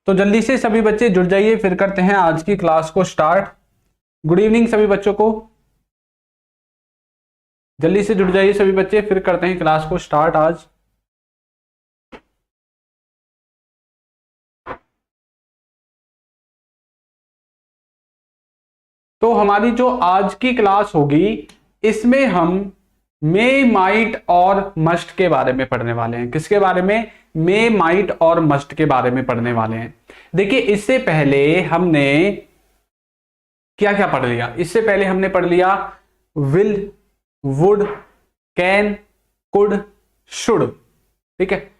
तो जल्दी से सभी बच्चे जुड़ जाइए, फिर करते हैं आज की क्लास को स्टार्ट। गुड इवनिंग सभी बच्चों को, जल्दी से जुड़ जाइए सभी बच्चे, फिर करते हैं क्लास को स्टार्ट आज। तो हमारी जो आज की क्लास होगी इसमें हम मे, माइट और मस्ट के बारे में पढ़ने वाले हैं। किसके बारे में? मे, माइट और मस्ट के बारे में पढ़ने वाले हैं। देखिए इससे पहले हमने क्या क्या पढ़ लिया? इससे पहले हमने पढ़ लिया will, would, can, could, should. ठीक है,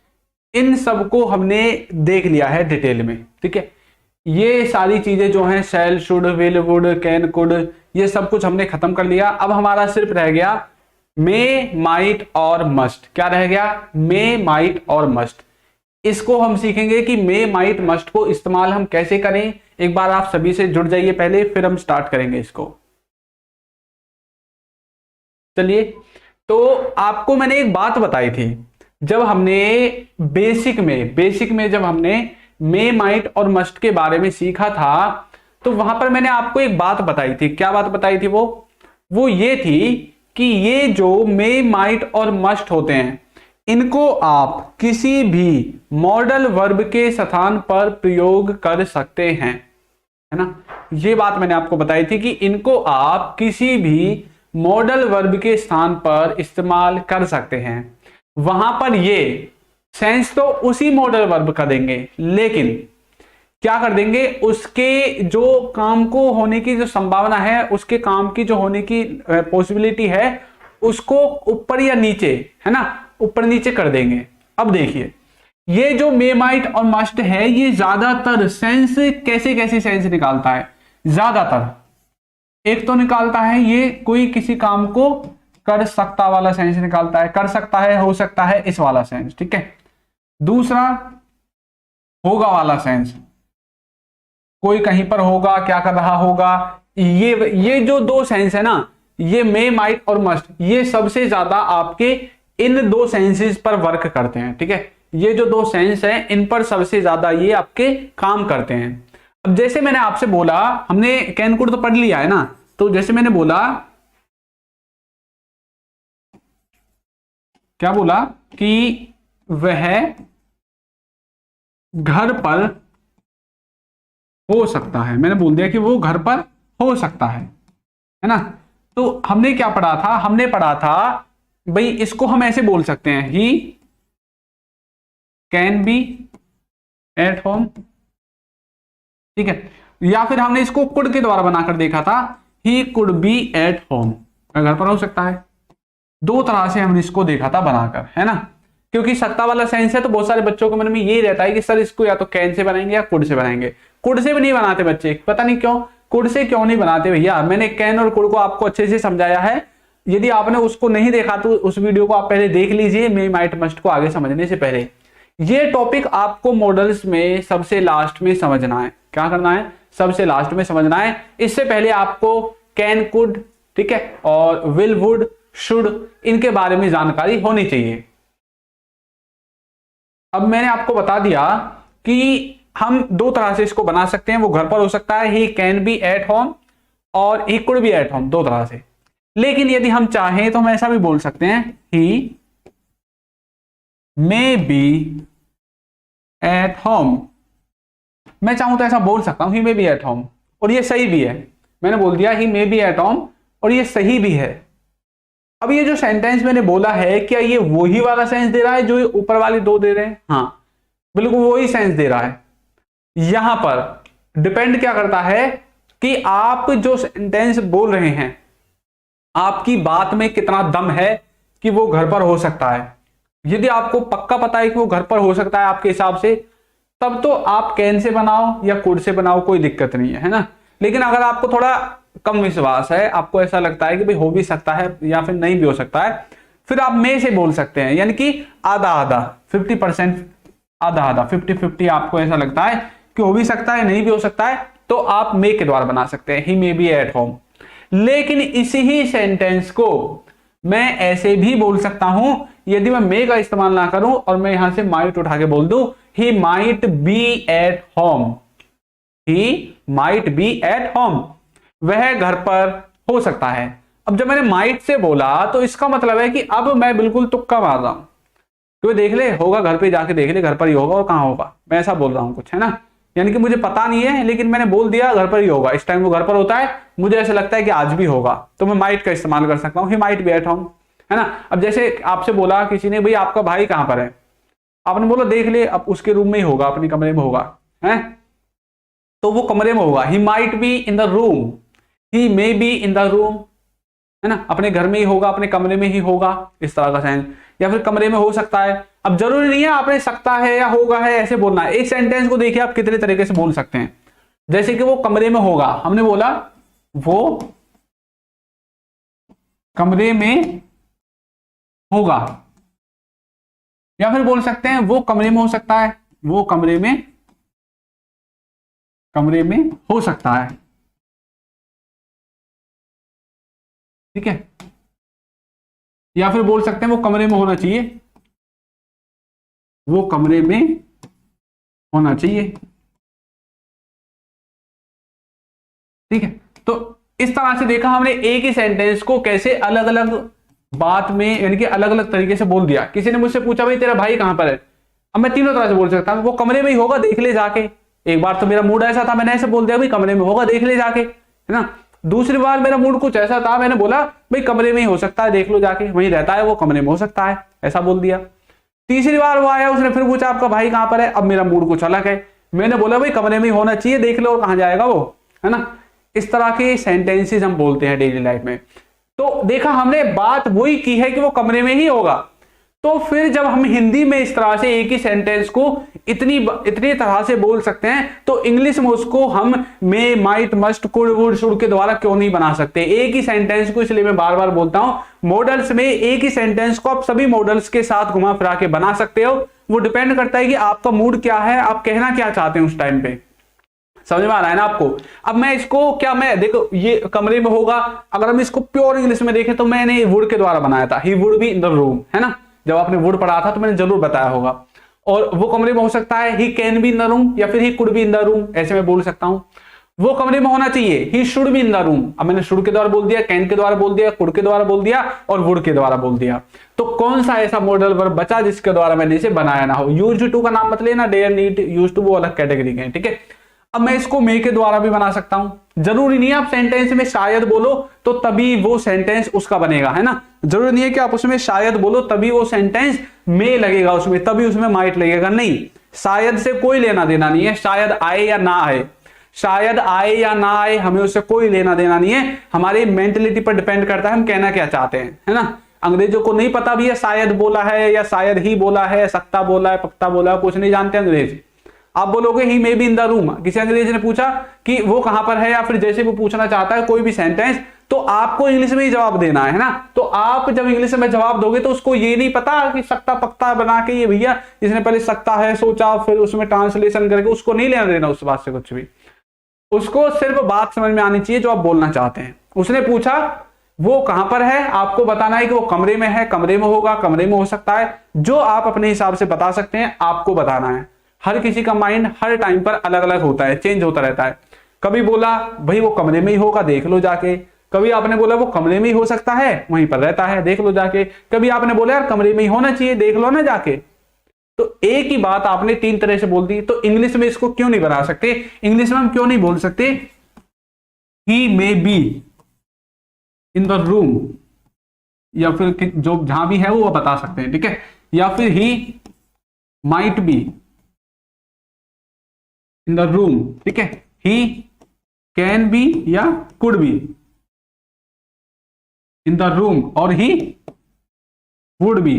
इन सबको हमने देख लिया है डिटेल में। ठीक है, ये सारी चीजें जो हैं shall, should, will, would, can, could, ये सब कुछ हमने खत्म कर लिया। अब हमारा सिर्फ रह गया मे, माइट और मस्ट। क्या रह गया? मे, माइट और मस्ट। इसको हम सीखेंगे कि मे, माइट, मस्ट को इस्तेमाल हम कैसे करें। एक बार आप सभी से जुड़ जाइए पहले, फिर हम स्टार्ट करेंगे इसको। चलिए, तो आपको मैंने एक बात बताई थी जब हमने बेसिक में जब हमने मे, माइट और मस्ट के बारे में सीखा था, तो वहां पर मैंने आपको एक बात बताई थी। क्या बात बताई थी? वो ये थी कि ये जो मे, माइट और मस्ट होते हैं, इनको आप किसी भी मॉडल वर्ब के स्थान पर प्रयोग कर सकते हैं, है ना। ये बात मैंने आपको बताई थी कि इनको आप किसी भी मॉडल वर्ब के स्थान पर इस्तेमाल कर सकते हैं। वहां पर ये सेंस तो उसी मॉडल वर्ब का देंगे, लेकिन क्या कर देंगे, उसके जो काम को होने की जो संभावना है, उसके काम की जो होने की पॉसिबिलिटी है, उसको ऊपर या नीचे, है ना, ऊपर नीचे कर देंगे। अब देखिए, ये जो मे, माइट और मस्ट है, ये ज्यादातर सेंस कैसे कैसे सेंस निकालता है? ज्यादातर एक तो निकालता है ये कोई किसी काम को कर सकता वाला सेंस निकालता है, कर सकता है, हो सकता है, इस वाला सेंस। ठीक है। दूसरा होगा वाला सेंस, कोई कहीं पर होगा, क्या कर रहा होगा। ये जो दो सेंस है ना, ये मे, माइट और मस्ट, ये सबसे ज्यादा आपके इन दो सेंसेस पर वर्क करते हैं। ठीक है, ये जो दो सेंस हैं, इन पर सबसे ज्यादा ये आपके काम करते हैं। अब जैसे मैंने आपसे बोला, हमने कैन, कुड तो पढ़ लिया है ना, तो जैसे मैंने बोला, क्या बोला कि वह घर पर हो सकता है। मैंने बोल दिया कि वो घर पर हो सकता है ना। तो हमने क्या पढ़ा था? हमने पढ़ा था भाई, इसको हम ऐसे बोल सकते हैं, ही कैन बी एट होम। ठीक है, या फिर हमने इसको कुड के द्वारा बनाकर देखा था, ही कुड बी एट होम, घर पर हो सकता है। दो तरह से हमने इसको देखा था बनाकर, है ना। क्योंकि सकता वाला सेंस है, तो बहुत सारे बच्चों के मन में यही रहता है कि सर इसको या तो कैन से बनाएंगे या कुड से बनाएंगे। कुड से भी नहीं बनाते बच्चे, पता नहीं क्यों। कुड से क्यों नहीं बनाते भैया? मैंने कैन और कुड को आपको अच्छे से समझाया है। यदि आपने उसको नहीं देखा तो उस वीडियो को आप पहले देख लीजिए, मे, माइट, मस्ट को आगे समझने से पहले। ये टॉपिक आपको मॉडल्स में सबसे लास्ट में समझना है। क्या करना है? सबसे लास्ट में समझना है। इससे पहले आपको कैन, कुड, ठीक है, और विल, वुड, शुड, इनके बारे में जानकारी होनी चाहिए। अब मैंने आपको बता दिया कि हम दो तरह से इसको बना सकते हैं। वो घर पर हो सकता है, he can be at home, और he could be at home, दो तरह से। लेकिन यदि हम चाहें तो हम ऐसा भी बोल सकते हैं, ही मे बी एट होम। मैं चाहूं तो ऐसा बोल सकता हूं, ही मे बी एट होम, और ये सही भी है। मैंने बोल दिया ही मे बी एट होम, और ये सही भी है। अब ये जो सेंटेंस मैंने बोला है, क्या ये वही वाला सेंस दे रहा है जो ऊपर वाले दो दे रहे हैं? हाँ, बिल्कुल वही सेंस दे रहा है। यहां पर डिपेंड क्या करता है कि आप जो सेंटेंस बोल रहे हैं, आपकी बात में कितना दम है कि वो घर पर हो सकता है। यदि आपको पक्का पता है कि वो घर पर हो सकता है आपके हिसाब से, तब तो आप कैन से बनाओ या कुड से बनाओ, कोई दिक्कत नहीं है ना। लेकिन अगर आपको थोड़ा कम विश्वास है, आपको ऐसा लगता है कि भाई हो भी सकता है या फिर नहीं भी हो सकता है, फिर आप मे से बोल सकते हैं। यानी कि आधा आधा, 50%, आधा आधा, 50-50 आपको ऐसा लगता है कि हो भी सकता है, नहीं भी हो सकता है, तो आप मे के द्वारा बना सकते हैं, ही मे बी एट होम। लेकिन इसी ही सेंटेंस को मैं ऐसे भी बोल सकता हूं, यदि मैं मे का इस्तेमाल ना करूं और मैं यहां से माइट उठा के बोल दूं ही might B at home, he might B at home, वह घर पर हो सकता है। अब जब मैंने माइट से बोला तो इसका मतलब है कि अब मैं बिल्कुल तुक्का मार रहा हूं, तो देख ले होगा, घर पे जाके देख ले घर पर ही होगा और कहां होगा, मैं ऐसा बोल रहा हूं कुछ, है ना। यानी कि मुझे पता नहीं है लेकिन मैंने बोल दिया घर पर ही होगा, इस टाइम वो घर पर होता है, मुझे ऐसा लगता है कि आज भी होगा, तो मैं माइट का इस्तेमाल कर सकता हूं, ही माइट बी एट होम, है ना। अब जैसे आपसे बोला किसी ने, भाई आपका भाई कहां पर है, आपने बोला देख ले, अब उसके रूम में ही होगा, अपने कमरे में होगा, है, तो वो कमरे में होगा, ही might be in the room, he may be in the room, है ना, अपने घर में ही होगा, अपने कमरे में ही होगा, इस तरह का सेंस, या फिर कमरे में हो सकता है। अब जरूरी नहीं है आपने सकता है या होगा है ऐसे बोलना है, एक सेंटेंस को देखिए आप कितने तरीके से बोल सकते हैं। जैसे कि वो कमरे में होगा, हमने बोला वो कमरे में होगा, या फिर बोल सकते हैं वो कमरे में हो सकता है, वो कमरे में हो सकता है, ठीक है। या फिर बोल सकते हैं वो कमरे में होना चाहिए, वो कमरे में होना चाहिए, ठीक है। तो इस तरह से देखा हमने एक ही सेंटेंस को कैसे अलग अलग बात में, यानी कि अलग अलग तरीके से बोल दिया। किसी ने मुझसे पूछा भाई तेरा भाई कहां पर है, अब मैं तीनों तरह से बोल सकता हूं, वो कमरे में ही होगा, देख ले जाके। एक बार तो मेरा मूड ऐसा था, मैंने ऐसे बोल दिया भाई कमरे में होगा, देख ले जाके, है ना। दूसरी बार मेरा मूड कुछ ऐसा था, मैंने बोला भाई कमरे में ही हो सकता है, देख लो जाके, वहीं रहता है वो, कमरे में हो सकता है, ऐसा बोल दिया। तीसरी बार वो आया, उसने फिर पूछा आपका भाई कहां पर है, अब मेरा मूड कुछ अलग है, मैंने बोला भाई कमरे में ही होना चाहिए, देख लो, और कहां जाएगा वो, है ना। इस तरह के सेंटेंसेस हम बोलते हैं डेली लाइफ में। तो देखा हमने बात वही की है कि वो कमरे में ही होगा। तो फिर जब हम हिंदी में इस तरह से एक ही सेंटेंस को इतनी तरह से बोल सकते हैं, तो इंग्लिश में उसको हम may, might, must, could, would, should के द्वारा क्यों नहीं बना सकते एक ही सेंटेंस को। इसलिए मैं बार बार बोलता हूं, मॉडल्स में एक ही सेंटेंस को आप सभी मॉडल्स के साथ घुमा फिरा के बना सकते हो। वो डिपेंड करता है कि आपका मूड क्या है, आप कहना क्या चाहते हैं उस टाइम पे। समझ में आ रहा है ना आपको। अब मैं इसको क्या, मैं देखो ये कमरे में होगा, अगर हम इसको प्योर इंग्लिश में देखें तो मैंने वुड के द्वारा बनाया था, ही would be in the room, है ना। जब आपने वुड पढ़ा था तो मैंने जरूर बताया होगा। और वो कमरे में हो सकता है, he can B in the room, या फिर ही could be in the room, ऐसे मैं बोल सकता हूं। वो कमरे में होना चाहिए, he should be in the room, अब मैंने शुड के द्वारा बोल दिया, कैन के द्वारा बोल दिया, कुड के द्वारा बोल दिया और वुड के द्वारा बोल दिया। तो कौन सा ऐसा मॉडल वर्ब बचा जिसके द्वारा मैंने इसे बनाया ना हो। यूज्ड टू का नाम मत लेना, डेयर, नीड, यूज्ड टू वो अलग कैटेगरी के हैं, ठीक है। अब मैं इसको मे के द्वारा भी बना सकता हूं। जरूरी नहीं है आप सेंटेंस में शायद बोलो तो तभी वो सेंटेंस उसका बनेगा, है ना। जरूरी नहीं है कि आप उसमें शायद बोलो तभी वो सेंटेंस में लगेगा, उसमें तभी उसमें माइट लगेगा, नहीं। शायद से कोई लेना देना नहीं है, शायद आए या ना आए, शायद आए या ना आए, हमें उससे कोई लेना देना नहीं है। हमारी मेंटेलिटी पर डिपेंड करता है हम कहना क्या चाहते हैं, है ना। अंग्रेजों को नहीं पता भी है शायद बोला है या शायद ही बोला है, सकता बोला है, पक्ता बोला है, कुछ नहीं जानते अंग्रेज। आप बोलोगे he may be in the room, किसी अंग्रेज ने पूछा कि वो कहां पर है, या फिर जैसे वो पूछना चाहता है कोई भी सेंटेंस, तो आपको इंग्लिश में ही जवाब देना है ना। तो आप जब इंग्लिश में जवाब दोगे तो उसको ये नहीं पता कि सकता पक्ता बना के ये भैया इसने पहले सकता है सोचा फिर उसमें ट्रांसलेशन करके, उसको नहीं लेना देना उस बात से कुछ भी। उसको सिर्फ बात समझ में आनी चाहिए जो आप बोलना चाहते हैं। उसने पूछा वो कहां पर है, आपको बताना है कि वो कमरे में है, कमरे में होगा, कमरे में हो सकता है, जो आप अपने हिसाब से बता सकते हैं आपको बताना है। हर किसी का माइंड हर टाइम पर अलग अलग होता है, चेंज होता रहता है। कभी बोला भाई वो कमरे में ही होगा, देख लो जाके। कभी आपने बोला वो कमरे में ही हो सकता है, वहीं पर रहता है, देख लो जाके। कभी आपने बोला यार कमरे में ही होना चाहिए, देख लो ना जाके। तो एक ही बात आपने तीन तरह से बोल दी। तो इंग्लिश में इसको क्यों नहीं बना सकते, इंग्लिश में हम क्यों नहीं बोल सकते he may be in the room, या फिर जो जहां भी है वो बता सकते हैं, ठीक है। या फिर he might be in the room, ठीक है। ही कैन बी या could be in the room, और he would be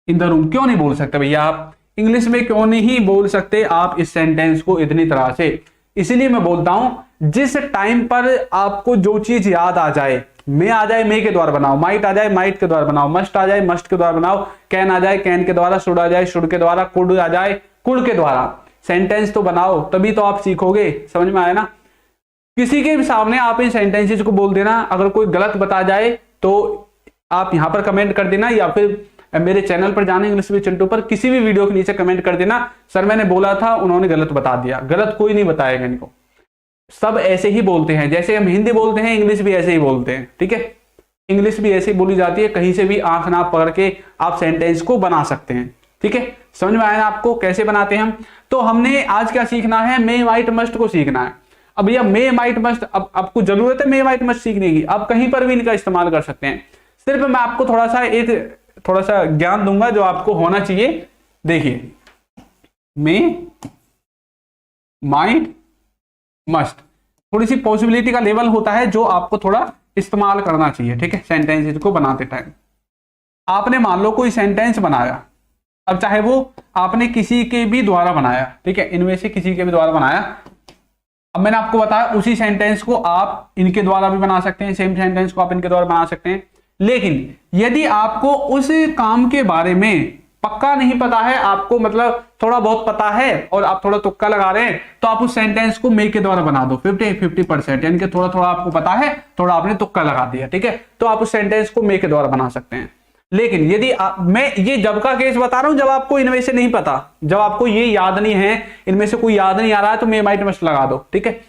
in the room. क्यों नहीं बोल सकते भैया आप इंग्लिश में, क्यों नहीं बोल सकते आप इस सेंटेंस को इतनी तरह से। इसीलिए मैं बोलता हूं जिस टाइम पर आपको जो चीज याद आ जाए, मे आ जाए मे के द्वारा बनाओ, माइट आ जाए माइट के द्वारा बनाओ, मस्ट आ जाए मस्ट के द्वारा बनाओ, कैन आ जाए कैन के द्वारा, शुड आ जाए शुड के द्वारा, कुड आ जाए कुड के द्वारा। सेंटेंस तो बनाओ तभी तो आप सीखोगे। समझ में आया ना। किसी के सामने आप इन सेंटेंसेस को बोल देना, अगर कोई गलत बता जाए तो आप यहां पर कमेंट कर देना, या फिर मेरे चैनल पर जाना इंग्लिश विद चिंटू पर, किसी भी वीडियो के नीचे कमेंट कर देना सर मैंने बोला था उन्होंने गलत बता दिया। गलत कोई नहीं बताएगा इनको, सब ऐसे ही बोलते हैं, जैसे हम हिंदी बोलते हैं इंग्लिश भी ऐसे ही बोलते हैं, ठीक है। इंग्लिश भी ऐसे ही बोली जाती है, कहीं से भी आंख नाप पकड़ के आप सेंटेंस को बना सकते हैं, ठीक है। समझ में आया ना आपको कैसे बनाते हैं हम? तो हमने आज क्या सीखना है, मे माइट मस्ट को सीखना है। अब भैया मे माइट मस्ट, अब आपको जरूरत है मे माइट मस्ट सीखने की, आप कहीं पर भी इनका इस्तेमाल कर सकते हैं। सिर्फ मैं आपको थोड़ा सा ज्ञान दूंगा जो आपको होना चाहिए। देखिए मे माइट मस्ट, थोड़ी सी पॉसिबिलिटी का लेवल होता है जो आपको थोड़ा इस्तेमाल करना चाहिए, ठीक है। सेंटेंसेस को बनाते टाइम आपने मान लो कोई सेंटेंस बनाया, अब चाहे वो आपने किसी के भी द्वारा बनाया, ठीक है, इनमें से किसी के भी द्वारा बनाया। अब मैंने आपको बताया उसी सेंटेंस को आप इनके द्वारा भी बना सकते हैं, सेम सेंटेंस को आप इनके द्वारा बना सकते हैं। लेकिन यदि आपको उस काम के बारे में पक्का नहीं पता है, आपको मतलब थोड़ा बहुत पता है और आप थोड़ा तुक्का लगा रहे हैं, तो आप उस सेंटेंस को मे के द्वारा बना दो 50-50%, यानी कि थोड़ा थोड़ा आपको पता है, थोड़ा आपने तुक्का लगा दिया, ठीक है। तो आप उस सेंटेंस को मे के द्वारा बना सकते हैं। लेकिन यदि मैं ये जब का केस बता रहा हूं जब आपको इनमें से नहीं पता, जब आपको ये याद नहीं है, इनमें से कोई याद नहीं आ रहा है, तो मे माइट मस्ट लगा दो, ठीक है।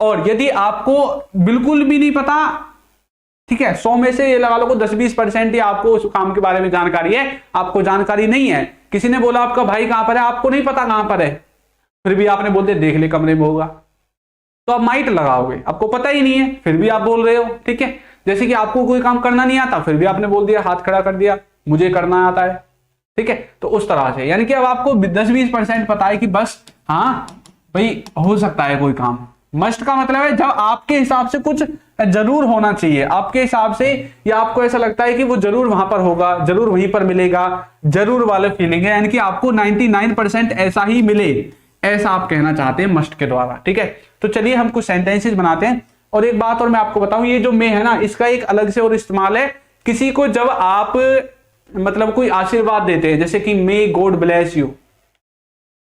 और यदि आपको बिल्कुल भी नहीं पता, ठीक है, 100 में से ये लगा लो 10-20% ही आपको उस काम के बारे में जानकारी है, आपको जानकारी नहीं है। किसी ने बोला आपका भाई कहां पर है, आपको नहीं पता कहां पर है, फिर भी आपने बोल दिया देख ले कमरे में होगा, तो आप माइट लगाओगे, आपको पता ही नहीं है फिर भी आप बोल रहे हो, ठीक है। जैसे कि आपको कोई काम करना नहीं आता, फिर भी आपने बोल दिया, हाथ खड़ा कर दिया, मुझे करना आता है, ठीक है। तो उस तरह से यानी कि अब आपको 10-20% पता है कि बस हाँ भाई हो सकता है कोई काम। मस्ट का मतलब है जब आपके हिसाब से कुछ जरूर होना चाहिए, आपके हिसाब से, या आपको ऐसा लगता है कि वो जरूर वहां पर होगा, जरूर वहीं पर मिलेगा, जरूर वाले फीलिंग है, यानी कि आपको 99% ऐसा ही मिले, ऐसा आप कहना चाहते हैं मस्ट के द्वारा, ठीक है। तो चलिए हम कुछ सेंटेंसेस बनाते हैं। और एक बात और मैं आपको बताऊं, ये जो मे है ना, इसका एक अलग से और इस्तेमाल है। किसी को जब आप मतलब कोई आशीर्वाद देते हैं, जैसे कि may God bless you,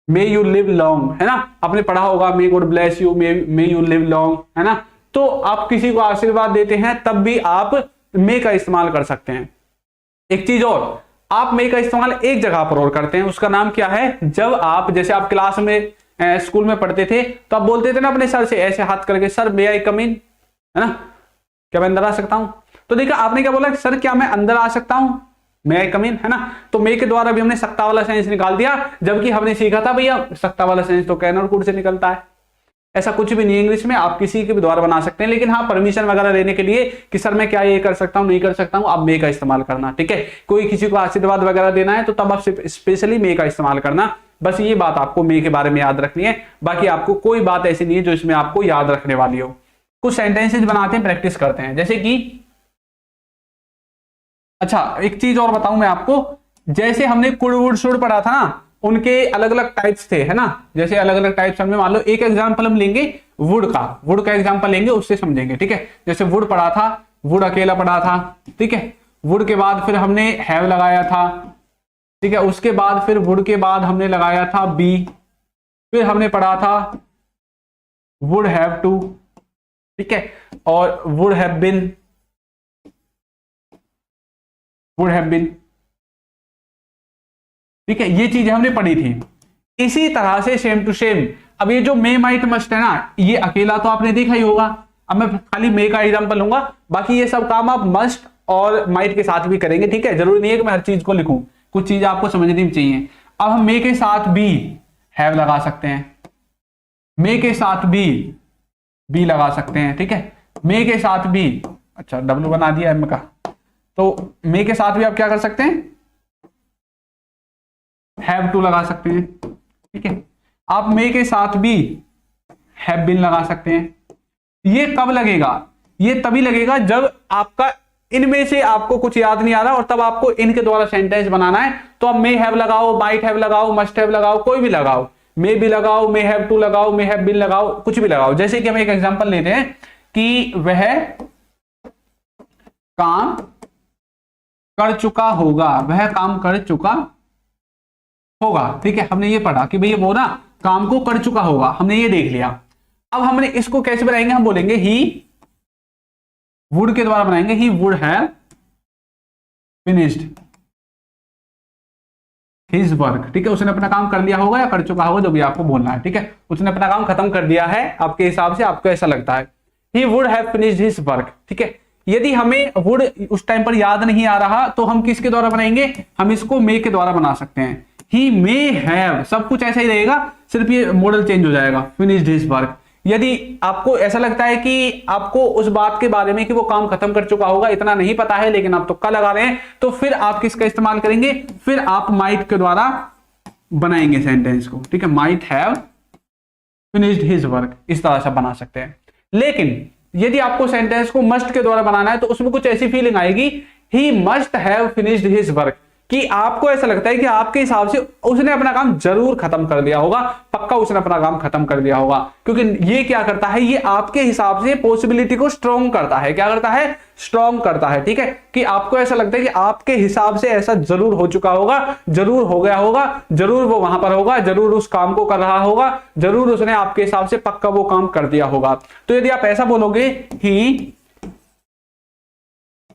may you live long, है ना, आपने पढ़ा होगा may God bless you, may you live long, है ना। तो आप किसी को आशीर्वाद देते हैं तब भी आप मे का इस्तेमाल कर सकते हैं। एक चीज और, आप मे का इस्तेमाल एक जगह पर और करते हैं, उसका नाम क्या है, जब आप जैसे आप क्लास में स्कूल में पढ़ते थे तो आप बोलते थे ना अपने सर से ऐसे हाथ करके, सर मे आई कम इन, है ना, क्या मैं अंदर आ सकता हूं। तो देखा आपने क्या बोला, सर क्या मैं अंदर आ सकता हूं, मे आई कम इन, है ना। तो मे के द्वारा भी हमने सकता वाला सेंस निकाल दिया, जबकि हमने सीखा था भैया सकता वाला सेंस तो कैन और कुड से निकलता है। ऐसा कुछ भी नहीं है इंग्लिश में, आप किसी के भी द्वारा बना सकते हैं, लेकिन हाँ परमिशन वगैरह लेने के लिए कि सर मैं क्या ये कर सकता हूं, नहीं कर सकता हूं, आप मे का इस्तेमाल करना, ठीक है। कोई किसी को आशीर्वाद वगैरह देना है तो तब आप स्पेशली मे का इस्तेमाल करना। बस ये बात आपको मे के बारे में याद रखनी है, बाकी आपको कोई बात ऐसी नहीं है जो इसमें आपको याद रखने वाली हो। कुछ सेंटेंसेस बनाते हैं, प्रैक्टिस करते हैं, जैसे कि अच्छा एक चीज और बताऊं मैं आपको, जैसे हमने कुड वुड शुड पढ़ा था ना, उनके अलग अलग टाइप्स थे, है ना। जैसे अलग अलग टाइप्स हमने, मान लो एक एग्जांपल हम लेंगे वुड का एग्जांपल लेंगे, उससे समझेंगे, ठीक है। जैसे वुड पढ़ा था, वुड अकेला पढ़ा था, ठीक है। वुड के बाद फिर हमने हैव लगाया था, ठीक है। उसके बाद फिर वुड के बाद हमने लगाया था बी, फिर हमने पढ़ा था वुड हैव टू, ठीक है, और would have been, would have been, ठीक है। ये चीजें हमने पढ़ी थी। इसी तरह से सेम टू सेम अब ये जो मे माइट मस्ट है ना, ये अकेला तो आपने देखा ही होगा। अब मैं खाली मे का एग्जांपल लूंगा, बाकी ये सब काम आप मस्ट और माइट के साथ भी करेंगे, ठीक है। जरूरी नहीं है कि मैं हर चीज को लिखूं, कुछ चीज आपको समझनी चाहिए। अब हम मे के साथ भी हैव लगा सकते हैं, मे के साथ बी लगा सकते हैं, ठीक है। मे के साथ भी, अच्छा डब्ल्यू बना दिया एम का, तो मे के साथ भी आप क्या कर सकते हैं, हैव टू लगा सकते हैं, ठीक है। आप मे के साथ भी हैव बीन लगा सकते हैं। ये कब लगेगा, ये तभी लगेगा जब आपका इनमें से आपको कुछ याद नहीं आ रहा और तब आपको इनके द्वारा सेंटेंस बनाना है। तो आप मे हैव लगाओ, माइट हैव लगाओ, मस्ट हैव लगाओ, कोई भी लगाओ, मे भी लगाओ, मे हैव टू लगाओ, मे हैव बीन लगाओ, कुछ भी लगाओ। जैसे कि हम एक एग्जांपल लेते हैं कि वह काम कर चुका होगा, वह काम कर चुका होगा, ठीक है। हमने ये पढ़ा कि भैया वो ना काम को कर चुका होगा, हमने ये देख लिया। अब हमने इसको कैसे बनाएंगे, हम बोलेंगे ही वुड के द्वारा बनाएंगे, he would have finished, his work, ठीक है, उसने अपना काम कर लिया होगा या कर चुका होगा, जो भी आपको बोलना है, ठीक है, उसने अपना काम खत्म कर दिया है आपके हिसाब से, आपको ऐसा लगता है। He would have finished his work, ठीक है। यदि हमें वुड उस टाइम पर याद नहीं आ रहा तो हम किसके द्वारा बनाएंगे, हम इसको मे के द्वारा बना सकते हैं। ही मे हैव, सब कुछ ऐसा ही रहेगा, सिर्फ ये मॉडल चेंज हो जाएगा, फिनिश्ड हिज वर्क। यदि आपको ऐसा लगता है कि आपको उस बात के बारे में कि वो काम खत्म कर चुका होगा इतना नहीं पता है, लेकिन आप तुक्का लगा रहे हैं, तो फिर आप किसका इस्तेमाल करेंगे, फिर आप माइट के द्वारा बनाएंगे सेंटेंस को, ठीक है। Might have finished his work, इस तरह से बना सकते हैं। लेकिन यदि आपको सेंटेंस को मस्ट के द्वारा बनाना है तो उसमें कुछ ऐसी फीलिंग आएगी, he must have finished his work, कि आपको ऐसा लगता है कि आपके हिसाब से उसने अपना काम जरूर खत्म कर दिया होगा, पक्का उसने अपना काम खत्म कर दिया होगा। क्योंकि ये क्या करता है, ये आपके हिसाब से पॉसिबिलिटी को स्ट्रॉन्ग करता है। क्या करता है, स्ट्रॉन्ग करता है, ठीक है, कि आपको ऐसा लगता है कि आपके हिसाब से ऐसा जरूर हो चुका होगा, जरूर हो गया होगा, जरूर वो वहां पर होगा, जरूर उस काम को कर रहा होगा, जरूर उसने आपके हिसाब से पक्का वो काम कर दिया होगा। तो यदि आप ऐसा बोलोगे, he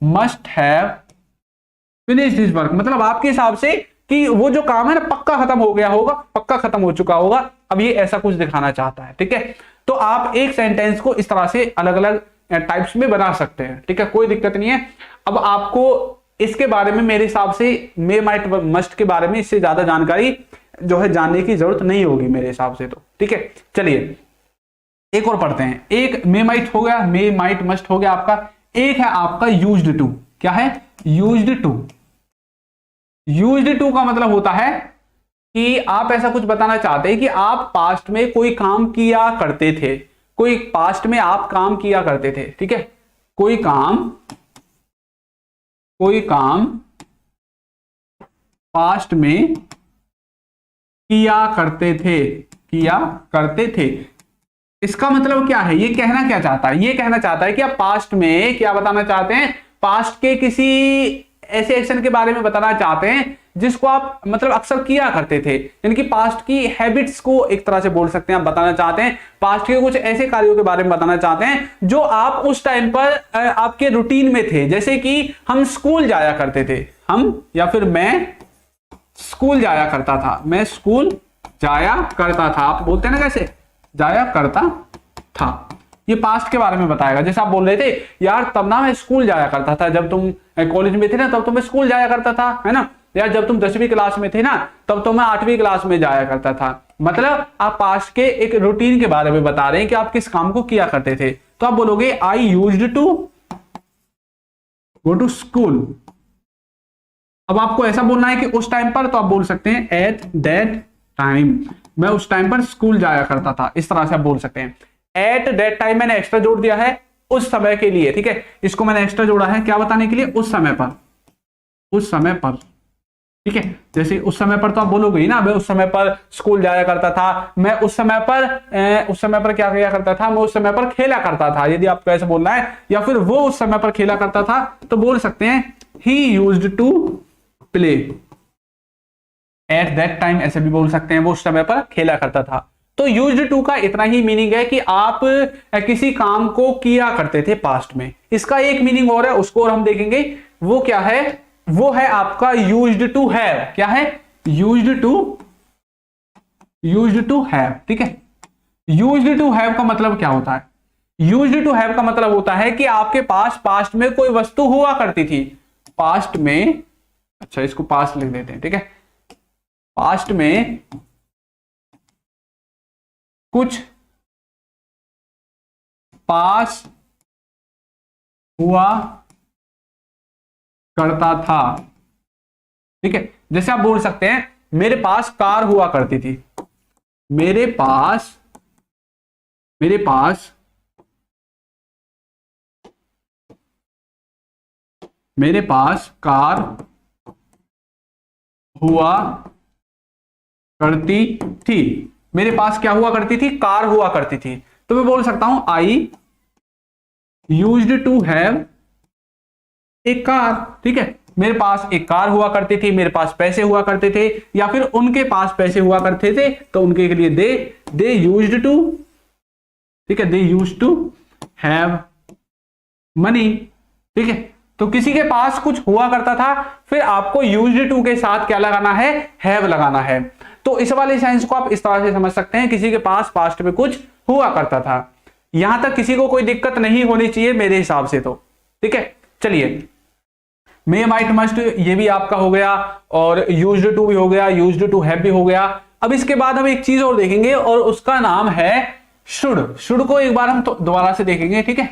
must have finished his work, मतलब आपके हिसाब से कि वो जो काम है ना पक्का खत्म हो गया होगा, पक्का खत्म हो चुका होगा। अब ये ऐसा कुछ दिखाना चाहता है, ठीक है। तो आप एक सेंटेंस को इस तरह से अलग अलग टाइप्स में बना सकते हैं, ठीक है, कोई दिक्कत नहीं है। अब आपको इसके बारे में मेरे हिसाब से मे माइट मस्ट के बारे में इससे ज्यादा जानकारी जो है जानने की जरूरत नहीं होगी मेरे हिसाब से, तो ठीक है। चलिए एक और पढ़ते हैं। एक मे माइट हो गया, मे माइट मस्ट हो गया आपका। एक है आपका यूज्ड टू। क्या है, यूज्ड टू। यूज्ड टू का मतलब होता है कि आप ऐसा कुछ बताना चाहते हैं कि आप पास्ट में कोई काम किया करते थे, कोई पास्ट में आप काम किया करते थे, ठीक है, कोई काम पास्ट में किया करते थे। इसका मतलब क्या है, ये कहना क्या चाहता है, ये कहना चाहता है कि आप पास्ट में क्या बताना चाहते हैं, पास्ट के किसी ऐसे एक्शन के बारे में बताना चाहते हैं जिसको आप मतलब अक्सर किया करते थे, यानी कि पास्ट की हैबिट्स को एक तरह से बोल सकते हैं, आप बताना चाहते हैं पास्ट के कुछ ऐसे कार्यों के बारे में बताना चाहते हैं जो आप उस टाइम पर आपके रूटीन में थे। जैसे कि हम स्कूल जाया करते थे, हम या फिर मैं स्कूल जाया करता था, मैं स्कूल जाया करता था, आप बोलते हैं ना कैसे, जाया करता था, ये पास्ट के बारे में बताएगा। जैसे आप बोल रहे थे यार तब ना मैं स्कूल जाया करता था, जब तुम कॉलेज में थे ना तब तो मैं स्कूल जाया करता था, है ना, यार जब तुम 10वीं क्लास में थे ना तब तो मैं 8वीं क्लास में जाया करता था। मतलब आप पास्ट के एक रूटीन के बारे में बता रहे हैं कि आप किस काम को किया करते थे। तो आप बोलोगे I used to go to school. अब आपको ऐसा बोलना है कि उस टाइम पर, तो आप बोल सकते हैं एट दैट टाइम, मैं उस टाइम पर स्कूल जाया करता था, इस तरह से आप बोल सकते हैं। एट दैट टाइम मैंने एक्स्ट्रा जोड़ दिया है उस समय के लिए, ठीक है, इसको मैंने एक्स्ट्रा जोड़ा है क्या बताने के लिए, उस समय पर, उस समय पर, ठीक है। जैसे उस समय पर तो आप बोलोगे ही ना, मैं उस समय पर स्कूल जाया करता था, मैं उस समय पर क्या किया करता था, मैं उस समय पर खेला करता था, यदि आपको ऐसे बोलना है, या फिर वो उस समय पर खेला करता था तो बोल सकते हैं he used to play at that time, ऐसे भी बोल सकते हैं, वो उस समय पर खेला करता था। तो यूज्ड टू का इतना ही मीनिंग है कि आप किसी काम को किया करते थे पास्ट में। इसका एक मीनिंग और है, उसको और हम देखेंगे, वो क्या है, वो है आपका यूज्ड टू हैव। क्या है, यूज्ड टू हैव, ठीक है। यूज्ड टू हैव का मतलब क्या होता है, यूज्ड टू हैव का मतलब होता है कि आपके पास पास्ट में कोई वस्तु हुआ करती थी, पास्ट में, अच्छा इसको पास्ट लिख देते हैं, ठीक है, पास्ट में कुछ पास हुआ करता था, ठीक है। जैसे आप बोल सकते हैं मेरे पास कार हुआ करती थी, मेरे पास कार हुआ करती थी, मेरे पास क्या हुआ करती थी, कार हुआ करती थी। तो मैं बोल सकता हूं I used to have a car, ठीक है, मेरे पास एक कार हुआ करती थी, मेरे पास पैसे हुआ करते थे, या फिर उनके पास पैसे हुआ करते थे तो उनके लिए दे यूज्ड टू, ठीक है, they used to have money, ठीक है। तो किसी के पास कुछ हुआ करता था, फिर आपको यूज्ड टू के साथ क्या लगाना है, हैव लगाना है। तो इस वाले सेंस को आप इस तरह से समझ सकते हैं, किसी के पास पास्ट में कुछ हुआ करता था। यहां तक किसी को कोई दिक्कत नहीं होनी चाहिए मेरे हिसाब से तो, ठीक है। चलिए, मे माइट मस्ट ये भी आपका हो गया, और यूज्ड टू भी हो गया, यूज्ड टू हैव भी हो गया। अब इसके बाद हम एक चीज और देखेंगे, और उसका नाम है शुड। शुड को एक बार हम तो दोबारा से देखेंगे, ठीक है।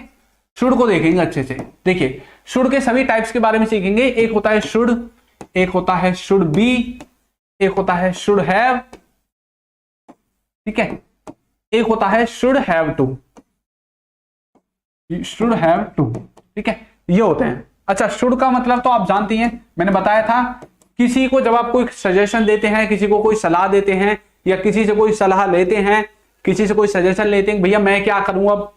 शुड को देखेंगे अच्छे से। देखिए, शुड के सभी टाइप्स के बारे में सीखेंगे। एक होता है शुड, एक होता है शुड बी, एक होता है शुड हैव, ठीक है, एक होता है should have to, should have to, ठीक है, ये होते हैं। अच्छा, शुड का मतलब तो आप जानती हैं, मैंने बताया था, किसी को जब आप कोई सजेशन देते हैं, किसी को कोई सलाह देते हैं, या किसी से कोई सलाह लेते हैं, किसी से कोई सजेशन लेते हैं, भैया मैं क्या करूं अब,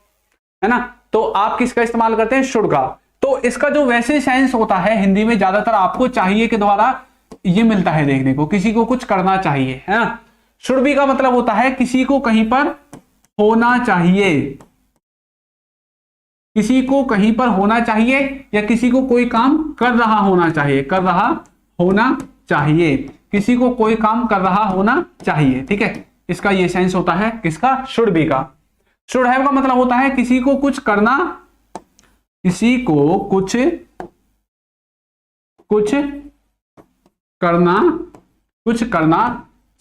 है ना, तो आप किसका इस्तेमाल करते हैं, शुड का। तो इसका जो वैसे सेंस होता है हिंदी में ज्यादातर आपको चाहिए के द्वारा ये मिलता है देखने को, किसी को कुछ करना चाहिए, है ना। शुड बी का मतलब होता है किसी को कहीं पर होना चाहिए, किसी को कहीं पर होना चाहिए, या किसी को कोई काम कर रहा होना चाहिए, कर रहा होना चाहिए, किसी को कोई काम कर रहा होना चाहिए, ठीक है। इसका ये सेंस होता है किसका, शुड बी का। शुड हैव का मतलब होता है किसी को कुछ करना, किसी को कुछ करना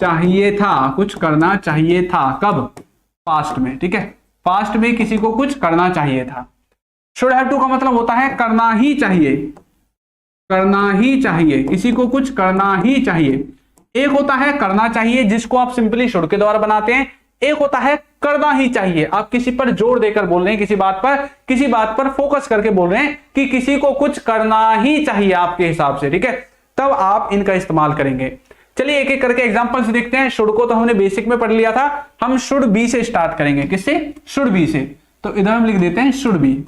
चाहिए था, कुछ करना चाहिए था, कब, पास्ट में, ठीक है, पास्ट में किसी को कुछ करना चाहिए था। शुड हैव टू का मतलब होता है करना ही चाहिए, करना ही चाहिए, किसी को कुछ करना ही चाहिए। एक होता है करना चाहिए जिसको आप सिंपली शुड के द्वारा बनाते हैं, एक होता है करना ही चाहिए, आप किसी पर जोर देकर बोल रहे हैं, किसी बात पर फोकस करके बोल रहे हैं कि किसी को कुछ करना ही चाहिए आपके हिसाब से, ठीक है, तब आप इनका इस्तेमाल करेंगे। चलिए एक एक करके एग्जांपल्स देखते हैं। शुड को तो हमने बेसिक में पढ़ लिया था, हम शुड बी से स्टार्ट करेंगे। किससे, शुड बी से। तो इधर हम लिख देते हैं should be.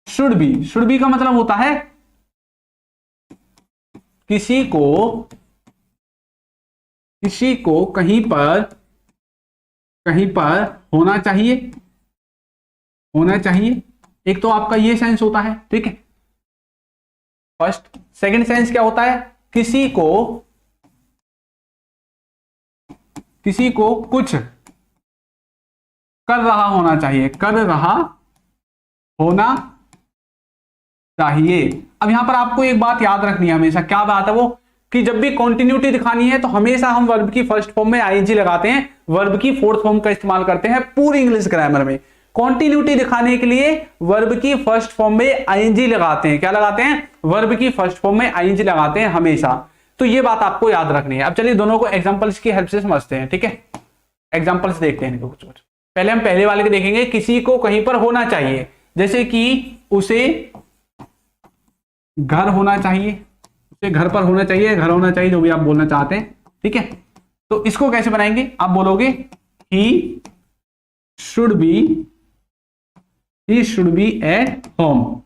Should be, should be का मतलब होता है किसी को कहीं पर होना चाहिए, एक तो आपका ये सेंस होता है, ठीक है, फर्स्ट। सेकंड सेंस क्या होता है, किसी को कुछ कर रहा होना चाहिए, कर रहा होना चाहिए। अब यहां पर आपको एक बात याद रखनी है हमेशा, क्या बात है वो, कि जब भी कंटिन्यूटी दिखानी है तो हमेशा हम वर्ब की फर्स्ट फॉर्म में आईएनजी लगाते हैं, वर्ब की फोर्थ फॉर्म का इस्तेमाल करते हैं पूरी इंग्लिश ग्रामर में। कंटिन्यूटी दिखाने के लिए वर्ब की फर्स्ट फॉर्म में आईएनजी लगाते हैं। क्या लगाते हैं, वर्ब की फर्स्ट फॉर्म में आईएनजी लगाते हैं हमेशा। तो ये बात आपको याद रखनी है। अब चलिए दोनों को एग्जांपल्स की हेल्प से समझते हैं, ठीक है। एग्जांपल्स देखते हैं कुछ। पहले हम पहले वाले के देखेंगे, किसी को कहीं पर होना चाहिए, जैसे कि उसे घर होना चाहिए, उसे घर पर होना चाहिए, घर होना चाहिए, जो भी आप बोलना चाहते हैं, ठीक है। तो इसको कैसे बनाएंगे, आप बोलोगे he should be at home,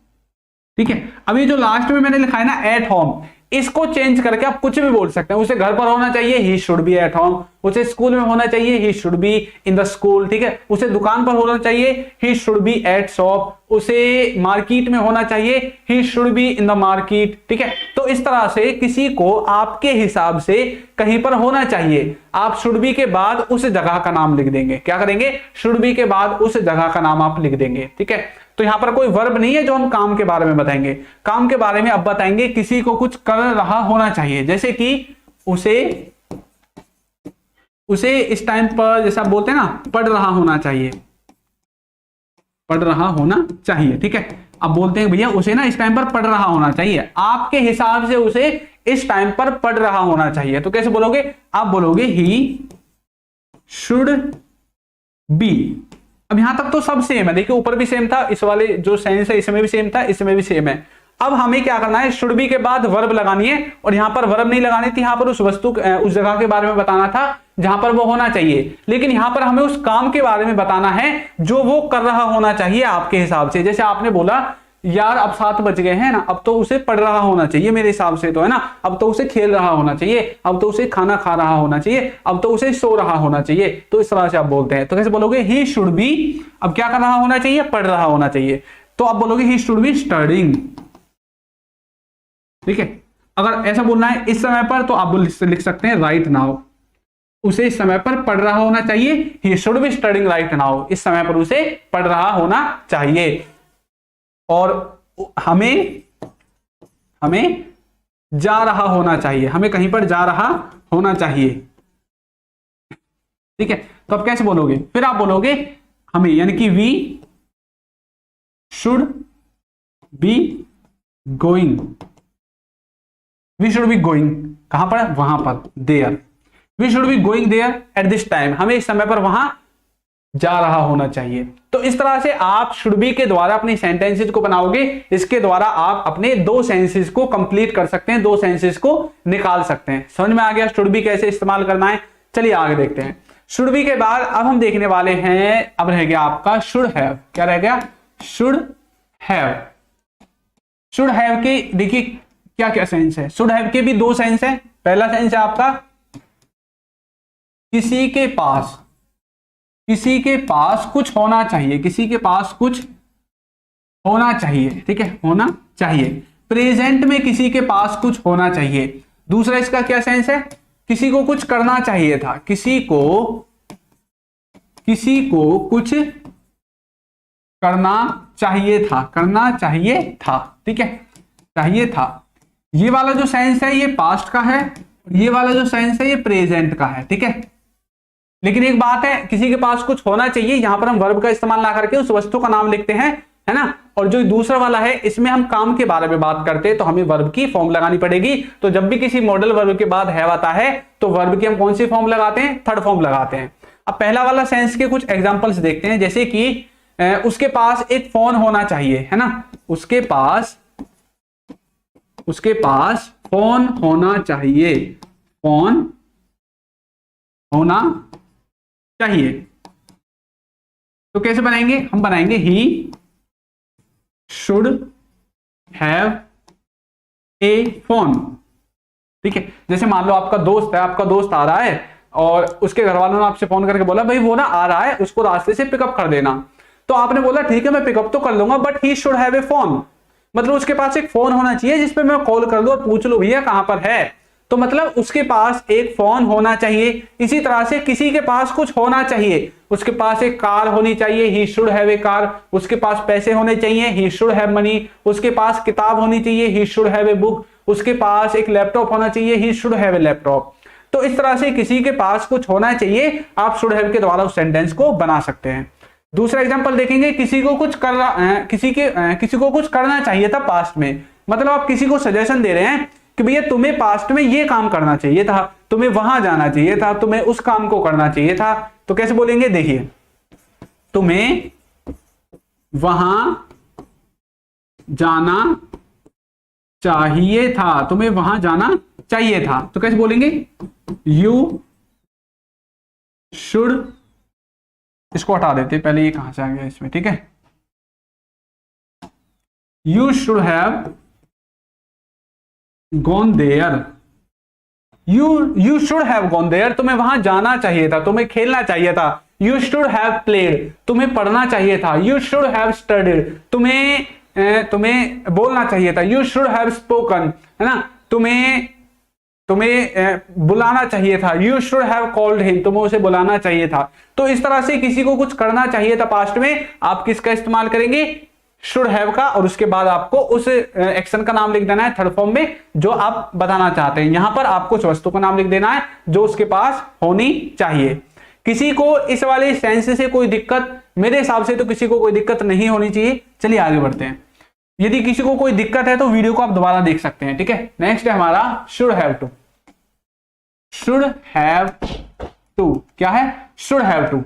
ठीक है। अब ये जो लास्ट में मैंने लिखा है ना एट होम, इसको चेंज करके आप कुछ भी बोल सकते हैं। उसे घर पर होना चाहिए, he should be at home. उसे स्कूल में होना चाहिए, he should be in the school, ठीक है। उसे दुकान पर होना चाहिए, he should be eight shop. उसे मार्केट में होना चाहिए, he should be in the market, ठीक है। तो इस तरह से किसी को आपके हिसाब से कहीं पर होना चाहिए, आप शुड बी के बाद उस जगह का नाम लिख देंगे। क्या करेंगे, शुड बी के बाद उस जगह का नाम आप लिख देंगे, ठीक है। तो यहां पर कोई वर्ब नहीं है जो हम काम के बारे में बताएंगे। काम के बारे में अब बताएंगे किसी को कुछ कर रहा होना चाहिए, जैसे कि उसे इस टाइम पर, जैसे आप बोलते हैं ना, पढ़ रहा होना चाहिए, पढ़ रहा होना चाहिए, ठीक है। अब बोलते हैं भैया उसे ना इस टाइम पर पढ़ रहा होना चाहिए, आपके हिसाब से उसे इस टाइम पर पढ़ रहा होना चाहिए। तो कैसे बोलोगे, आप बोलोगे ही शुड बी। अब यहां तक तो सब सेम है, देखिए ऊपर भी सेम था, इस वाले जो सेंस है इसमें भी सेम था, इसमें भी सेम है। अब हमें क्या करना है, शुड बी के बाद वर्ब लगानी है, और यहां पर वर्ब नहीं लगानी थी, यहां पर उस वस्तु उस जगह के बारे में बताना था जहां पर वो होना चाहिए, लेकिन यहां पर हमें उस काम के बारे में बताना है जो वो कर रहा होना चाहिए आपके हिसाब से। जैसे आपने बोला यार अब 7 बज गए हैं ना, अब तो उसे पढ़ रहा होना चाहिए मेरे हिसाब से, तो है ना, अब तो उसे खेल रहा होना चाहिए, अब तो उसे खाना खा रहा होना चाहिए, अब तो उसे सो रहा होना चाहिए। तो इस तरह से आप बोलते हैं। तो कैसे बोलोगे, ही शुड बी, अब क्या कर रहा होना चाहिए, पढ़ रहा होना चाहिए। तो आप बोलोगे ही शुड बी स्टडिंग, ठीक है। अगर ऐसा बोलना है इस समय पर, तो आप लिख सकते हैं राइट नाउ, उसे इस समय पर पढ़ रहा होना चाहिए। He should be studying right now, इस समय पर उसे पढ़ रहा होना चाहिए। और हमें जा रहा होना चाहिए, हमें कहीं पर जा रहा होना चाहिए। ठीक है, तो अब कैसे बोलोगे, फिर आप बोलोगे हमें, यानी कि we should be going, we should be going कहां पर, वहां पर, there, we should be going there at this time, हमें इस समय पर वहां जा रहा होना चाहिए। तो इस तरह से आप शुड बी के द्वारा अपनी सेंटेंसेस को बनाओगे। इसके द्वारा आप अपने दो सेंसेस को कंप्लीट कर सकते हैं, दो सेंसेस को निकाल सकते हैं। समझ में आ गया शुड बी कैसे इस्तेमाल करना है। चलिए आगे देखते हैं। शुड बी के बाद अब हम देखने वाले हैं, अब रह गया आपका शुड हैव। क्या रह गया, शुड हैव। शुड हैव के देखिए क्या क्या सेंस है। शुड हैव के भी दो सेंस है। पहला सेंस है आपका किसी के पास कुछ होना चाहिए, किसी के पास कुछ होना चाहिए, ठीक है, होना चाहिए। प्रेजेंट में किसी के पास कुछ होना चाहिए। दूसरा इसका क्या सेंस है, किसी को कुछ करना चाहिए था, किसी को कुछ करना चाहिए था, ठीक है, चाहिए था। ये वाला जो सेंस है ये पास्ट का है, ये वाला जो सेंस है ये प्रेजेंट का है, ठीक है। लेकिन एक बात है, किसी के पास कुछ होना चाहिए, यहां पर हम वर्ब का इस्तेमाल ना करके उस वस्तु का नाम लिखते हैं, है ना। और जो दूसरा वाला है इसमें हम काम के बारे में बात करते हैं, तो हमें वर्ब की फॉर्म लगानी पड़ेगी। तो जब भी किसी मॉडल वर्ब के बाद हैव आता है तो वर्ब की हम कौन सी फॉर्म लगाते हैं, थर्ड फॉर्म लगाते हैं। अब पहला वाला सेंस के कुछ एग्जांपल्स देखते हैं, जैसे कि उसके पास एक फोन होना चाहिए, है ना, उसके पास फोन होना चाहिए, फोन होना चाहिए। तो कैसे बनाएंगे, हम बनाएंगे he should have a phone, ठीक है। जैसे मान लो आपका दोस्त है, आपका दोस्त आ रहा है और उसके घर वालों ने आपसे फोन करके बोला भाई वो ना आ रहा है, उसको रास्ते से पिकअप कर देना। तो आपने बोला ठीक है मैं पिकअप तो कर लूंगा, but he should have a phone, मतलब उसके पास एक फोन होना चाहिए जिसपे मैं कॉल कर लूं और पूछ लूं भैया कहां पर है। तो मतलब उसके पास एक फोन होना चाहिए। इसी तरह से किसी के पास कुछ होना चाहिए, उसके पास एक कार होनी चाहिए, he should have a car. उसके पास पैसे होने चाहिए, ही शुड हैव मनी। उसके पास किताब होनी चाहिए, he should have a book. उसके पास एक लैपटॉप होना चाहिए, he should have a laptop. तो इस तरह से किसी के पास कुछ होना चाहिए, आप शुड हैव के द्वारा उस सेंटेंस को बना सकते हैं। दूसरा एग्जांपल देखेंगे, किसी को कुछ करना चाहिए था पास्ट में, मतलब आप किसी को सजेशन दे रहे हैं कि भैया तुम्हें पास्ट में ये काम करना चाहिए था, तुम्हें वहां जाना चाहिए था, तुम्हें उस काम को करना चाहिए था। तो कैसे बोलेंगे, देखिए तुम्हें वहां जाना चाहिए था, तुम्हें वहां जाना चाहिए था। तो कैसे बोलेंगे, यू शुड, इसको हटा देते पहले, ये कहां से आ गया इसमें, ठीक है। You should have gone there, you should have gone there, तुम्हें वहां जाना चाहिए था, तुम्हें खेलना चाहिए था। यू शुड हैव प्लेड, तुम्हें पढ़ना चाहिए था। यू शुड हैव स्टडीड, तुम्हें बोलना चाहिए था। यू शुड हैव स्पोकन, है ना, तुम्हें बुलाना चाहिए था। You should have called him, तुम्हें उसे बुलाना चाहिए था। तो इस तरह से किसी को कुछ करना चाहिए था पास्ट में, आप किसका इस्तेमाल करेंगे, शुड हैव का, और उसके बाद आपको उस एक्शन का नाम लिख देना है थर्ड फॉर्म में जो आप बताना चाहते हैं। यहां पर आपको उस वस्तु का नाम लिख देना है जो उसके पास होनी चाहिए। किसी को इस वाले सेंस से कोई दिक्कत, मेरे हिसाब से तो किसी को कोई दिक्कत नहीं होनी चाहिए। चलिए आगे बढ़ते हैं। यदि किसी को कोई दिक्कत है तो वीडियो को आप दोबारा देख सकते हैं, ठीक है। नेक्स्ट है हमारा should have to. Should have to क्या है, should have to.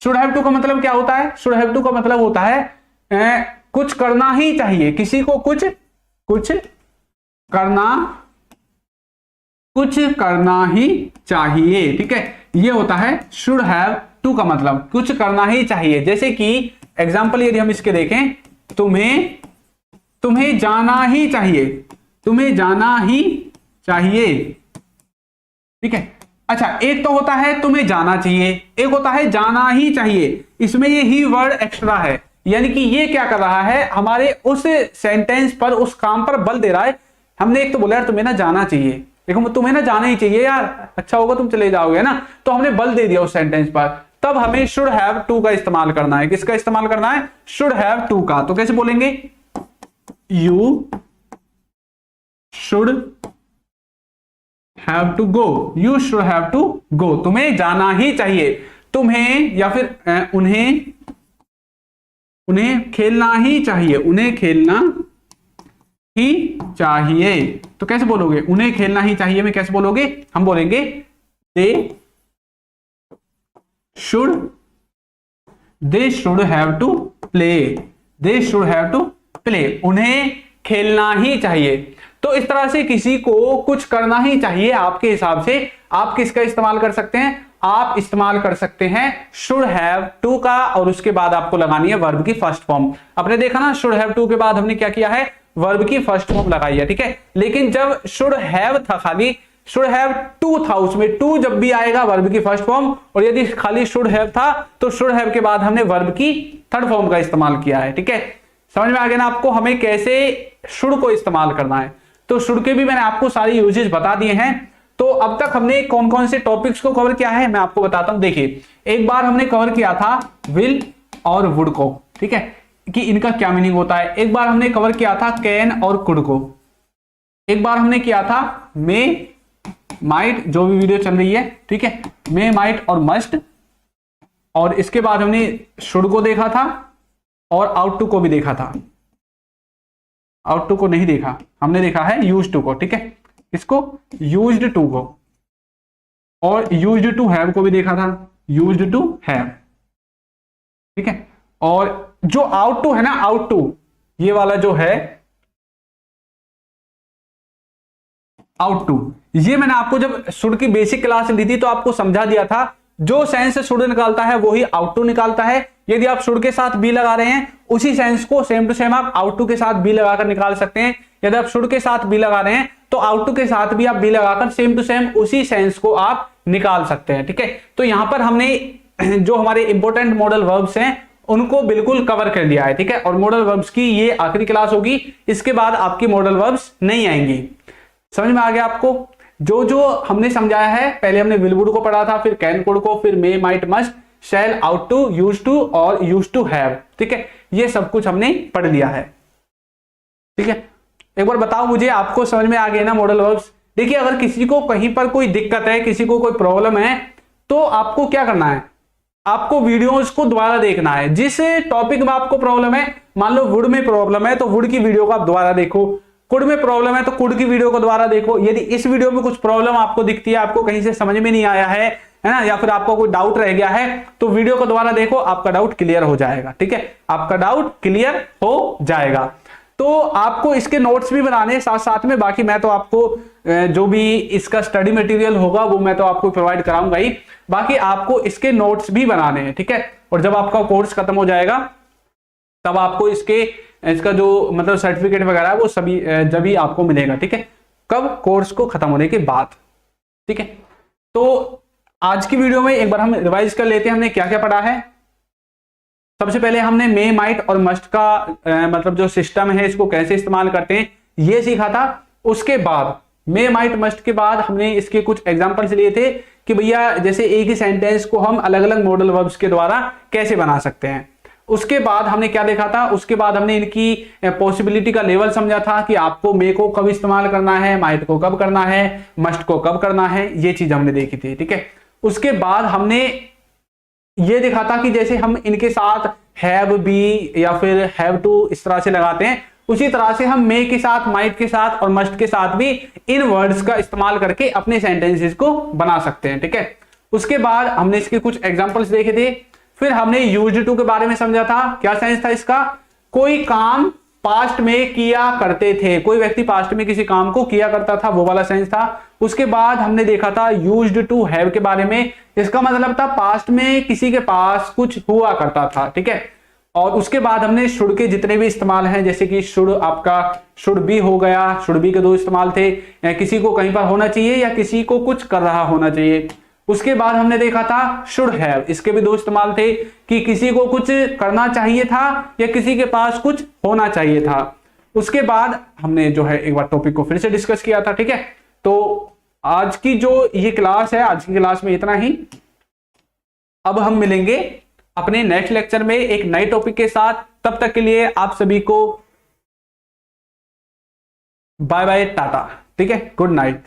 Should have to का मतलब क्या होता है, शुड हैव टू का मतलब होता है कुछ करना ही चाहिए, किसी को कुछ करना ही चाहिए, ठीक है। ये होता है शुड हैव टू का मतलब, कुछ करना ही चाहिए। जैसे कि एग्जांपल यदि हम इसके देखें, तुम्हें जाना ही चाहिए, तुम्हें जाना ही चाहिए, ठीक है। अच्छा, एक तो होता है तुम्हें जाना चाहिए, एक होता है जाना ही चाहिए। इसमें ये ही वर्ड एक्स्ट्रा है, यानी कि ये क्या कर रहा है, हमारे उस सेंटेंस पर, उस काम पर बल दे रहा है हमने एक तो बोला यार तुम्हें ना जाना चाहिए, देखो तुम्हें ना जाना ही चाहिए यार, अच्छा होगा तुम चले जाओगे ना, तो हमने बल दे दिया उस सेंटेंस पर, तब हमें शुड हैव टू का इस्तेमाल करना है। किसका इस्तेमाल करना है? शुड हैव टू का। तो कैसे बोलेंगे? You should have to go, you should have to go, तुम्हें जाना ही चाहिए, तुम्हें या फिर उन्हें खेलना ही चाहिए, उन्हें खेलना ही चाहिए। तो कैसे बोलोगे? उन्हें खेलना ही चाहिए में कैसे बोलोगे? हम बोलेंगे they should have to play, they should have to play, उन्हें खेलना ही चाहिए। तो इस तरह से किसी को कुछ करना ही चाहिए आपके हिसाब से आप किसका इस्तेमाल कर सकते हैं? आप इस्तेमाल कर सकते हैं शुड हैव टू का, और उसके बाद आपको लगानी है वर्ब की फर्स्ट फॉर्म। आपने देखा ना, शुड हैव टू के बाद हमने क्या किया है? वर्ब की फर्स्ट फॉर्म लगाई है, ठीक है। लेकिन जब शुड हैव था, खाली शुड हैव टू था, उसमें टू जब भी आएगा वर्ब की फर्स्ट फॉर्म, और यदि खाली शुड हैव था तो शुड हैव के बाद हमने वर्ब की थर्ड फॉर्म का इस्तेमाल किया है, ठीक है। समझ में आ गया ना आपको हमें कैसे शुड को इस्तेमाल करना है? तो शुड के भी मैंने आपको सारी यूजेज बता दिए हैं। तो अब तक हमने कौन कौन से टॉपिक्स को कवर किया है मैं आपको बताता हूं। देखिए, एक बार हमने कवर किया था विल और वुड को, ठीक है, कि इनका क्या मीनिंग होता है। एक बार हमने कवर किया था कैन और कुड को। एक बार हमने किया था मे माइट, जो भी वीडियो चल रही है, ठीक है, मे माइट और मस्ट। और इसके बाद हमने शुड को देखा था और आउट टू को भी देखा था। आउट टू को नहीं देखा, हमने देखा है यूज टू को, ठीक है, इसको यूज्ड टू को, और यूज्ड टू हैव को भी देखा था, यूज्ड टू हैव, ठीक है। और जो आउट टू है ना, आउट टू ये वाला जो है आउट टू, ये मैंने आपको जब शुड की बेसिक क्लास ली थी तो आपको समझा दिया था, जो सेंस से शुड निकालता है वही आउट टू निकालता है। यदि आप शुड के साथ बी लगा रहे हैं, उसी सेंस को सेम टू सेम आप आउट टू के साथ बी लगाकर निकाल सकते हैं। यदि आप शुड के साथ बी लगा रहे हैं तो आउट टू के साथ भी आप बी लगाकर सेम टू सेम उसी सेंस को आप निकाल सकते हैं, ठीक है। तो यहां पर हमने जो हमारे इंपॉर्टेंट मॉडल वर्ब्स हैं उनको बिल्कुल कवर कर दिया है, ठीक है। और मॉडल वर्ब्स की ये आखिरी क्लास होगी, इसके बाद आपकी मॉडल वर्ब्स नहीं आएंगी। समझ में आ गया आपको? जो जो हमने समझाया है, पहले हमने विल वुड को पढ़ा था, फिर कैन कुड को, फिर may might must, shall, ought to, used to और यूज टू हैव, ठीक है, ये सब कुछ हमने पढ़ लिया है, ठीक है। एक बार बताओ मुझे, आपको समझ में आ गए ना मॉडल वर्ब्स? देखिए, अगर किसी को कहीं पर कोई दिक्कत है, किसी को कोई प्रॉब्लम है, तो आपको क्या करना है? आपको वीडियोस को दोबारा देखना है। जिस टॉपिक में आपको प्रॉब्लम है, मान लो वुड में प्रॉब्लम है तो वुड की वीडियो को आप दोबारा देखो, कुड में प्रॉब्लम है तो कुड की वीडियो को दोबारा देखो। यदि इस वीडियो में कुछ प्रॉब्लम आपको दिखती है, आपको कहीं से समझ में नहीं आया है ना, या फिर आपको कोई डाउट रह गया है, तो वीडियो को दोबारा देखो, आपका डाउट क्लियर हो जाएगा, ठीक है, आपका डाउट क्लियर हो जाएगा। तो आपको इसके नोट्स भी बनाने साथ साथ में, बाकी मैं तो आपको जो भी इसका स्टडी मटेरियल होगा वो मैं तो आपको प्रोवाइड कराऊंगा ही, बाकी आपको इसके नोट्स भी बनाने हैं, ठीक है। और जब आपका कोर्स खत्म हो जाएगा तब आपको इसका जो मतलब सर्टिफिकेट वगैरह है वो सभी जब भी आपको मिलेगा, ठीक है, कब? कोर्स को खत्म होने के बाद, ठीक है। तो आज की वीडियो में एक बार हम रिवाइज कर लेते हैं हमने क्या क्या पढ़ा है। सबसे पहले हमने मे माइट और मस्ट का मतलब जो सिस्टम है इसको कैसे इस्तेमाल करते हैं ये सीखा था। उसके बाद मे माइट मस्ट के बाद हमने इसके कुछ एग्जांपल्स लिए थे कि भैया जैसे एक ही सेंटेंस को हम अलग अलग मॉडल वर्ब्स के द्वारा कैसे बना सकते हैं। उसके बाद हमने क्या देखा था? उसके बाद हमने इनकी पॉसिबिलिटी का लेवल समझा था कि आपको मे को कब इस्तेमाल करना है, माइट को कब करना है, मस्ट को कब करना है, ये चीज हमने देखी थी, ठीक है। उसके बाद हमने ये देखा था कि जैसे हम इनके साथ हैव बी या फिर हैव टू इस तरह से लगाते हैं, उसी तरह से हम मे के साथ, माइट के साथ और मस्ट के साथ भी इन वर्ड्स का इस्तेमाल करके अपने सेंटेंसेस को बना सकते हैं, ठीक है। उसके बाद हमने इसके कुछ एग्जांपल्स देखे थे। फिर हमने यूज्ड टू के बारे में समझा था। क्या सेंस था इसका? कोई काम पास्ट में किया करते थे, कोई व्यक्ति पास्ट में किसी काम को किया करता था, वो वाला सेंस था। उसके बाद हमने देखा था यूज्ड टू हैव के बारे में। इसका मतलब था पास्ट में किसी के पास कुछ हुआ करता था, ठीक है। और उसके बाद हमने शुड के जितने भी इस्तेमाल हैं, जैसे कि शुड आपका शुड बी हो गया, शुड बी के दो इस्तेमाल थे, किसी को कहीं पर होना चाहिए या किसी को कुछ कर रहा होना चाहिए। उसके बाद हमने देखा था शुड हैव, इसके भी दो इस्तेमाल थे कि किसी को कुछ करना चाहिए था या किसी के पास कुछ होना चाहिए था। उसके बाद हमने जो है एक बार टॉपिक को फिर से डिस्कस किया था, ठीक है। तो आज की जो ये क्लास है, आज की क्लास में इतना ही। अब हम मिलेंगे अपने नेक्स्ट लेक्चर में एक नए टॉपिक के साथ। तब तक के लिए आप सभी को बाय बाय, टाटा, ठीक है, गुड नाइट।